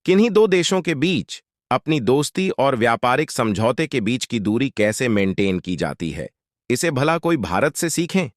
किन्हीं दो देशों के बीच अपनी दोस्ती और व्यापारिक समझौते के बीच की दूरी कैसे मेंटेन की जाती है, इसे भला कोई भारत से सीखें।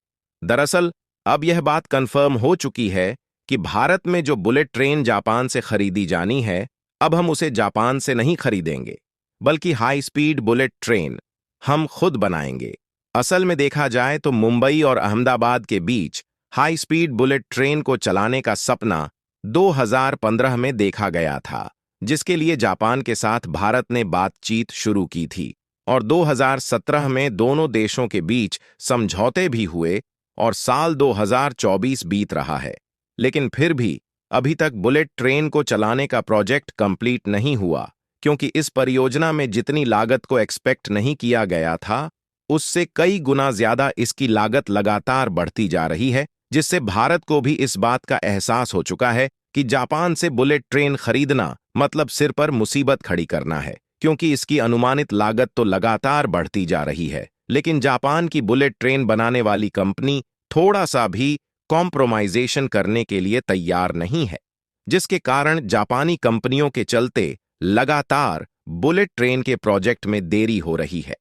दरअसल अब यह बात कंफर्म हो चुकी है कि भारत में जो बुलेट ट्रेन जापान से खरीदी जानी है, अब हम उसे जापान से नहीं खरीदेंगे, बल्कि हाई स्पीड बुलेट ट्रेन हम खुद बनाएंगे। असल में देखा जाए तो मुंबई और अहमदाबाद के बीच हाई स्पीड बुलेट ट्रेन को चलाने का सपना 2015 में देखा गया था, जिसके लिए जापान के साथ भारत ने बातचीत शुरू की थी और 2017 में दोनों देशों के बीच समझौते भी हुए और साल 2024 बीत रहा है। लेकिन फिर भी अभी तक बुलेट ट्रेन को चलाने का प्रोजेक्ट कंप्लीट नहीं हुआ, क्योंकि इस परियोजना में जितनी लागत को एक्सपेक्ट नहीं किया गया था, उससे कई गुना ज्यादा इसकी लागत लगातार बढ़ती जा रही है, जिससे भारत को भी इस बात का एहसास हो चुका है कि जापान से बुलेट ट्रेन खरीदना मतलब सिर पर मुसीबत खड़ी करना है, क्योंकि इसकी अनुमानित लागत तो लगातार बढ़ती जा रही है। लेकिन जापान की बुलेट ट्रेन बनाने वाली कंपनी थोड़ा सा भी कॉम्प्रोमाइजेशन करने के लिए तैयार नहीं है, जिसके कारण जापानी कंपनियों के चलते लगातार बुलेट ट्रेन के प्रोजेक्ट में देरी हो रही है।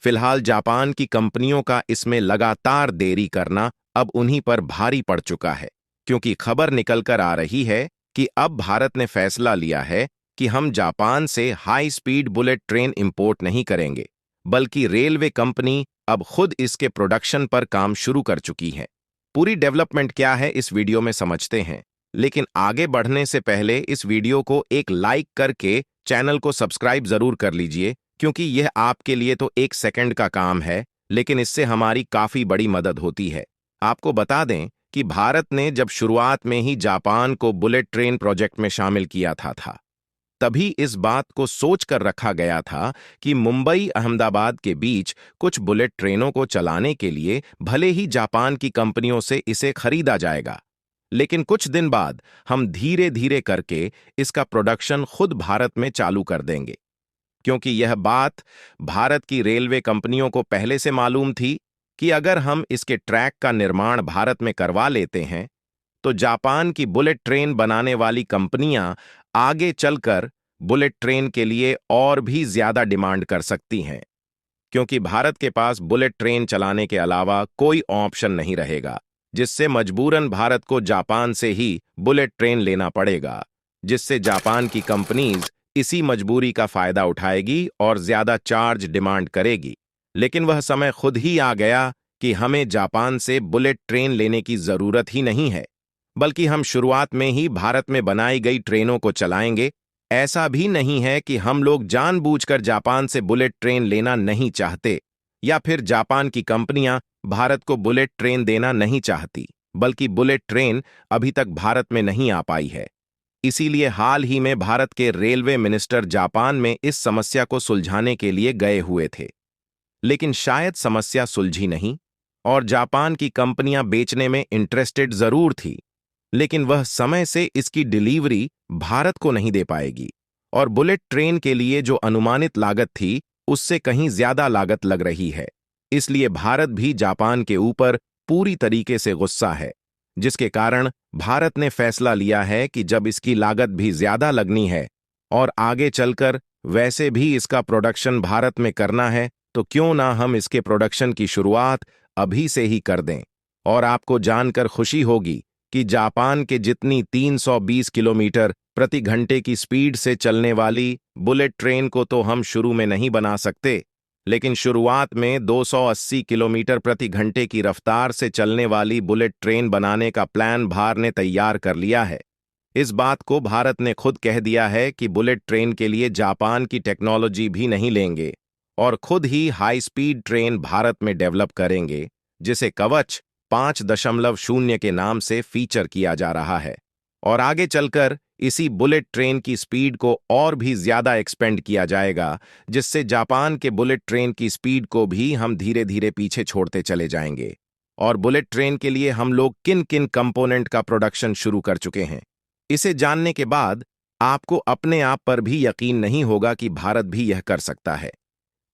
फिलहाल जापान की कंपनियों का इसमें लगातार देरी करना अब उन्हीं पर भारी पड़ चुका है, क्योंकि खबर निकलकर आ रही है कि अब भारत ने फैसला लिया है कि हम जापान से high speed bullet train import नहीं करेंगे, बल्कि रेलवे कंपनी अब खुद इसके प्रोडक्शन पर काम शुरू कर चुकी है। पूरी डेवलपमेंट क्या है इस वीडियो में समझते हैं, लेकिन आगे बढ़ने से पहले इस वीडियो को एक लाइक करके चैनल को सब्सक्राइब जरूर कर लीजिए, क्योंकि यह आपके लिए तो 1 सेकंड का काम है, लेकिन इससे हमारी काफी बड़ी मदद होती है। आपको बता दें कि भारत ने जब शुरुआत में ही जापान को बुलेट ट्रेन प्रोजेक्ट में शामिल किया था, तभी इस बात को सोच कर रखा गया था कि मुंबई अहमदाबाद के बीच कुछ बुलेट ट्रेनों को चलाने के लिए भले ही जापान की कंपनियों से इसे खरीदा जाएगा, लेकिन कुछ दिन बाद हम धीरे धीरे करके इसका प्रोडक्शन खुद भारत में चालू कर देंगे, क्योंकि यह बात भारत की रेलवे कंपनियों को पहले से मालूम थी कि अगर हम इसके ट्रैक का निर्माण भारत में करवा लेते हैं, तो जापान की बुलेट ट्रेन बनाने वाली कंपनियां आगे चलकर बुलेट ट्रेन के लिए और भी ज्यादा डिमांड कर सकती हैं, क्योंकि भारत के पास बुलेट ट्रेन चलाने के अलावा कोई ऑप्शन नहीं रहेगा, जिससे मजबूरन भारत को जापान से ही बुलेट ट्रेन लेना पड़ेगा, जिससे जापान की कंपनीज इसी मजबूरी का फायदा उठाएगी और ज्यादा चार्ज डिमांड करेगी। लेकिन वह समय खुद ही आ गया कि हमें जापान से बुलेट ट्रेन लेने की जरूरत ही नहीं है, बल्कि हम शुरुआत में ही भारत में बनाई गई ट्रेनों को चलाएंगे। ऐसा भी नहीं है कि हम लोग जानबूझकर जापान से बुलेट ट्रेन लेना नहीं चाहते, या फिर जापान की कंपनियां भारत को बुलेट ट्रेन देना नहीं चाहती, बल्कि बुलेट ट्रेन अभी तक भारत में नहीं आ पाई है। इसीलिए हाल ही में भारत के रेलवे मिनिस्टर जापान में इस समस्या को सुलझाने के लिए गए हुए थे, लेकिन शायद समस्या सुलझी नहीं और जापान की कंपनियां बेचने में इंटरेस्टेड जरूर थी, लेकिन वह समय से इसकी डिलीवरी भारत को नहीं दे पाएगी और बुलेट ट्रेन के लिए जो अनुमानित लागत थी, उससे कहीं ज्यादा लागत लग रही है। इसलिए भारत भी जापान के ऊपर पूरी तरीके से गुस्सा है, जिसके कारण भारत ने फैसला लिया है कि जब इसकी लागत भी ज्यादा लगनी है और आगे चलकर वैसे भी इसका प्रोडक्शन भारत में करना है, तो क्यों ना हम इसके प्रोडक्शन की शुरुआत अभी से ही कर दें। और आपको जानकर खुशी होगी कि जापान के जितनी 320 किलोमीटर प्रति घंटे की स्पीड से चलने वाली बुलेट ट्रेन को तो हम शुरू में नहीं बना सकते, लेकिन शुरुआत में 280 किलोमीटर प्रति घंटे की रफ्तार से चलने वाली बुलेट ट्रेन बनाने का प्लान भारत ने तैयार कर लिया है। इस बात को भारत ने खुद कह दिया है कि बुलेट ट्रेन के लिए जापान की टेक्नोलॉजी भी नहीं लेंगे और खुद ही हाई स्पीड ट्रेन भारत में डेवलप करेंगे, जिसे कवच 5.0 के नाम से फीचर किया जा रहा है। और आगे चलकर इसी बुलेट ट्रेन की स्पीड को और भी ज्यादा एक्सपेंड किया जाएगा, जिससे जापान के बुलेट ट्रेन की स्पीड को भी हम धीरे धीरे पीछे छोड़ते चले जाएंगे। और बुलेट ट्रेन के लिए हम लोग किन किन कंपोनेंट का प्रोडक्शन शुरू कर चुके हैं, इसे जानने के बाद आपको अपने आप पर भी यकीन नहीं होगा कि भारत भी यह कर सकता है,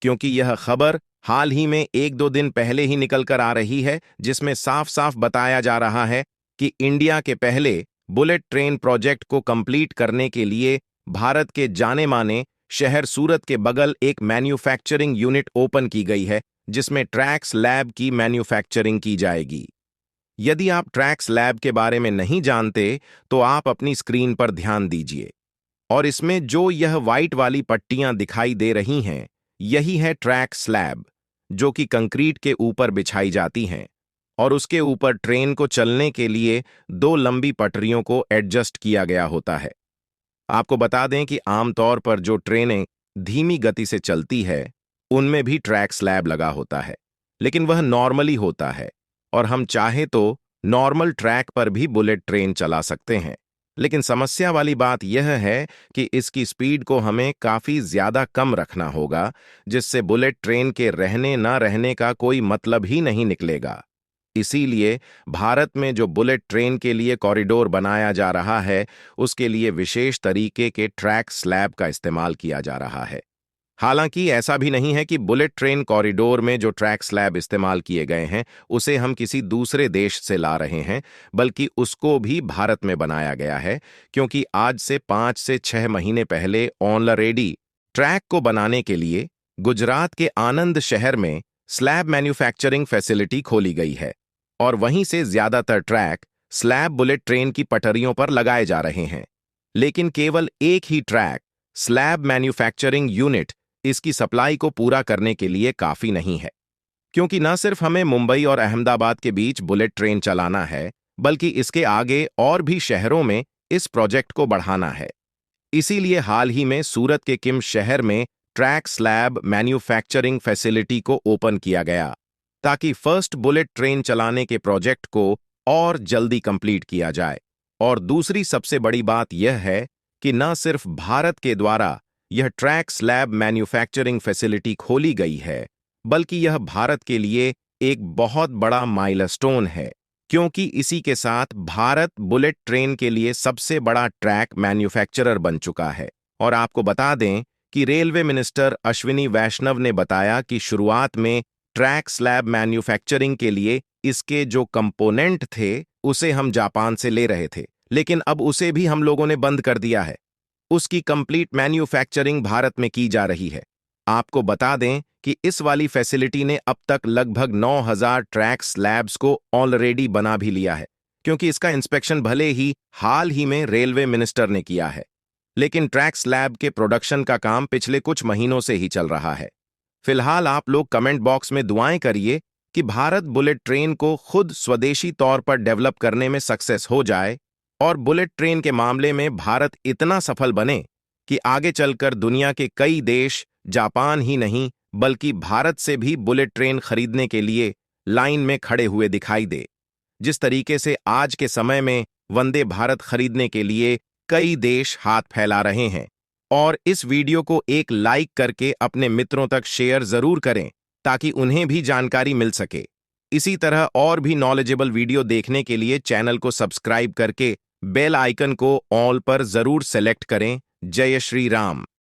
क्योंकि यह खबर हाल ही में 1-2 दिन पहले ही निकल कर आ रही है, जिसमें साफ साफ बताया जा रहा है कि इंडिया के पहले बुलेट ट्रेन प्रोजेक्ट को कंप्लीट करने के लिए भारत के जाने माने शहर सूरत के बगल एक मैन्युफैक्चरिंग यूनिट ओपन की गई है जिसमें ट्रैक स्लैब की मैन्युफैक्चरिंग की जाएगी। यदि आप ट्रैक स्लैब के बारे में नहीं जानते तो आप अपनी स्क्रीन पर ध्यान दीजिए और इसमें जो यह व्हाइट वाली पट्टियां दिखाई दे रही हैं, यही है ट्रैक स्लैब, जो कि कंक्रीट के ऊपर बिछाई जाती हैं और उसके ऊपर ट्रेन को चलने के लिए दो लंबी पटरियों को एडजस्ट किया गया होता है। आपको बता दें कि आमतौर पर जो ट्रेनें धीमी गति से चलती है, उनमें भी ट्रैक स्लैब लगा होता है, लेकिन वह नॉर्मली होता है और हम चाहे तो नॉर्मल ट्रैक पर भी बुलेट ट्रेन चला सकते हैं। लेकिन समस्या वाली बात यह है कि इसकी स्पीड को हमें काफी ज्यादा कम रखना होगा, जिससे बुलेट ट्रेन के रहने ना रहने का कोई मतलब ही नहीं निकलेगा। इसीलिए भारत में जो बुलेट ट्रेन के लिए कॉरिडोर बनाया जा रहा है, उसके लिए विशेष तरीके के ट्रैक स्लैब का इस्तेमाल किया जा रहा है। हालांकि ऐसा भी नहीं है कि बुलेट ट्रेन कॉरिडोर में जो ट्रैक स्लैब इस्तेमाल किए गए हैं उसे हम किसी दूसरे देश से ला रहे हैं, बल्कि उसको भी भारत में बनाया गया है, क्योंकि आज से 5 से 6 महीने पहले ऑलरेडी ट्रैक को बनाने के लिए गुजरात के आनंद शहर में स्लैब मैन्युफैक्चरिंग फैसिलिटी खोली गई है और वहीं से ज्यादातर ट्रैक स्लैब बुलेट ट्रेन की पटरियों पर लगाए जा रहे हैं। लेकिन केवल एक ही ट्रैक स्लैब मैन्युफैक्चरिंग यूनिट इसकी सप्लाई को पूरा करने के लिए काफी नहीं है, क्योंकि न सिर्फ हमें मुंबई और अहमदाबाद के बीच बुलेट ट्रेन चलाना है, बल्कि इसके आगे और भी शहरों में इस प्रोजेक्ट को बढ़ाना है। इसीलिए हाल ही में सूरत के किम शहर में ट्रैक स्लैब मैन्युफैक्चरिंग फैसिलिटी को ओपन किया गया, ताकि फर्स्ट बुलेट ट्रेन चलाने के प्रोजेक्ट को और जल्दी कंप्लीट किया जाए। और दूसरी सबसे बड़ी बात यह है कि न सिर्फ भारत के द्वारा यह ट्रैक स्लैब मैन्युफैक्चरिंग फैसिलिटी खोली गई है, बल्कि यह भारत के लिए एक बहुत बड़ा माइलस्टोन है, क्योंकि इसी के साथ भारत बुलेट ट्रेन के लिए सबसे बड़ा ट्रैक मैन्युफैक्चरर बन चुका है। और आपको बता दें कि रेलवे मिनिस्टर अश्विनी वैष्णव ने बताया कि शुरुआत में ट्रैक स्लैब मैन्युफैक्चरिंग के लिए इसके जो कंपोनेंट थे उसे हम जापान से ले रहे थे, लेकिन अब उसे भी हम लोगों ने बंद कर दिया है। उसकी कंप्लीट मैन्युफैक्चरिंग भारत में की जा रही है। आपको बता दें कि इस वाली फैसिलिटी ने अब तक लगभग 9,000 ट्रैक स्लैब्स को ऑलरेडी बना भी लिया है, क्योंकि इसका इंस्पेक्शन भले ही हाल ही में रेलवे मिनिस्टर ने किया है, लेकिन ट्रैक स्लैब के प्रोडक्शन का काम पिछले कुछ महीनों से ही चल रहा है। फिलहाल आप लोग कमेंट बॉक्स में दुआएं करिए कि भारत बुलेट ट्रेन को खुद स्वदेशी तौर पर डेवलप करने में सक्सेस हो जाए और बुलेट ट्रेन के मामले में भारत इतना सफल बने कि आगे चलकर दुनिया के कई देश जापान ही नहीं बल्कि भारत से भी बुलेट ट्रेन खरीदने के लिए लाइन में खड़े हुए दिखाई दे। जिस तरीके से आज के समय में वंदे भारत खरीदने के लिए कई देश हाथ फैला रहे हैं। और इस वीडियो को एक लाइक करके अपने मित्रों तक शेयर जरूर करें ताकि उन्हें भी जानकारी मिल सके। इसी तरह और भी नॉलेजेबल वीडियो देखने के लिए चैनल को सब्सक्राइब करके बेल आइकन को ऑल पर जरूर सेलेक्ट करें। जय श्री राम।